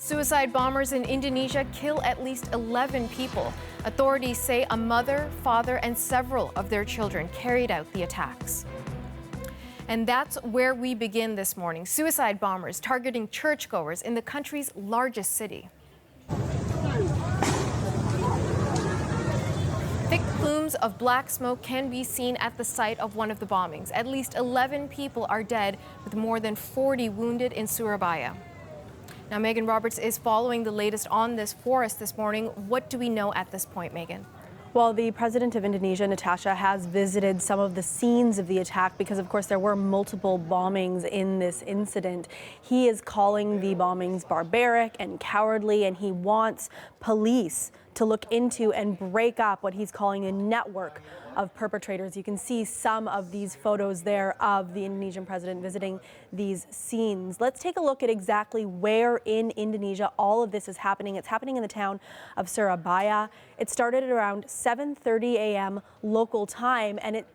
Suicide bombers in Indonesia kill at least 11 people. Authorities say a mother, father, and several of their children carried out the attacks. And that's where we begin this morning. Suicide bombers targeting churchgoers in the country's largest city. Thick plumes of black smoke can be seen at the site of one of the bombings. At least 11 people are dead, with more than 40 wounded in Surabaya. Now, Megan Roberts is following the latest on this for us this morning. What do we know at this point, Megan? Well, the president of Indonesia, Natasha, has visited some of the scenes of the attack because, of course, there were multiple bombings in this incident. He is calling the bombings barbaric and cowardly, and he wants police to look into and break up what he's calling a network of perpetrators. You can see some of these photos there of the Indonesian president visiting these scenes. Let's take a look at exactly where in Indonesia all of this is happening. It's happening in the town of Surabaya. It started at around 7:30 a.m. local time, and it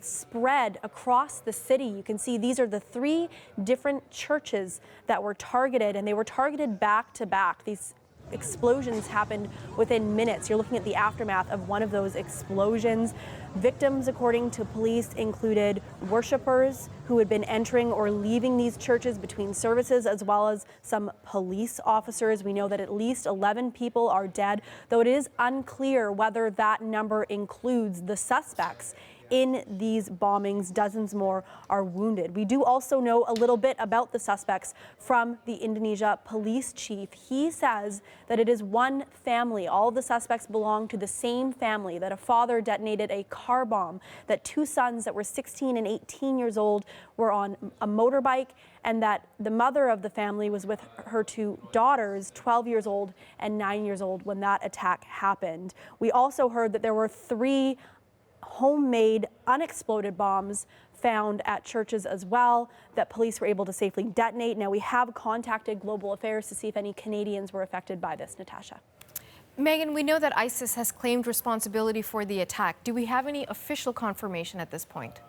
spread across the city. You can see these are the 3 different churches that were targeted, and they were targeted back to back. These explosions happened within minutes. You're looking at the aftermath of one of those explosions. Victims, according to police, included worshipers who had been entering or leaving these churches between services, as well as some police officers. We know that at least 11 people are dead, though it is unclear whether that number includes the suspects in these bombings. Dozens more are wounded. We do also know a little bit about the suspects from the Indonesia police chief. He says that it is one family. All of the suspects belong to the same family, that a father detonated a car bomb, that 2 sons that were 16 and 18 years old were on a motorbike, and that the mother of the family was with her 2 daughters, 12 years old and 9 years old, when that attack happened. We also heard that there were 3 homemade unexploded bombs found at churches as well that police were able to safely detonate. Now, we have contacted Global Affairs to see if any Canadians were affected by this, Natasha. Megan, we know that ISIS has claimed responsibility for the attack. Do we have any official confirmation at this point?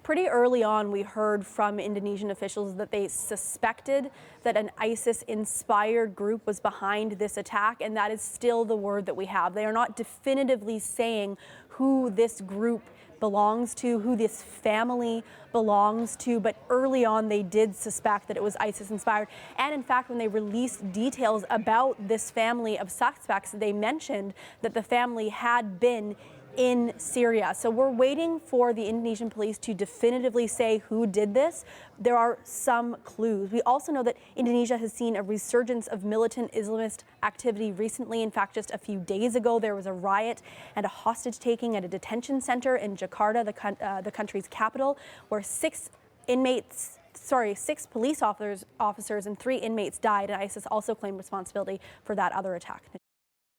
Pretty early on, we heard from Indonesian officials that they suspected that an ISIS-inspired group was behind this attack, and that is still the word that we have. They are not definitively saying who this group belongs to, who this family belongs to, but early on they did suspect that it was ISIS-inspired. And in fact, when they released details about this family of suspects, they mentioned that the family had been in Syria. So we're waiting for the Indonesian police to definitively say who did this. There are some clues. We also know that Indonesia has seen a resurgence of militant Islamist activity recently. In fact, just a few days ago, there was a riot and a hostage taking at a detention center in Jakarta, the country's capital, where 6 police officers and 3 inmates died, and ISIS also claimed responsibility for that other attack.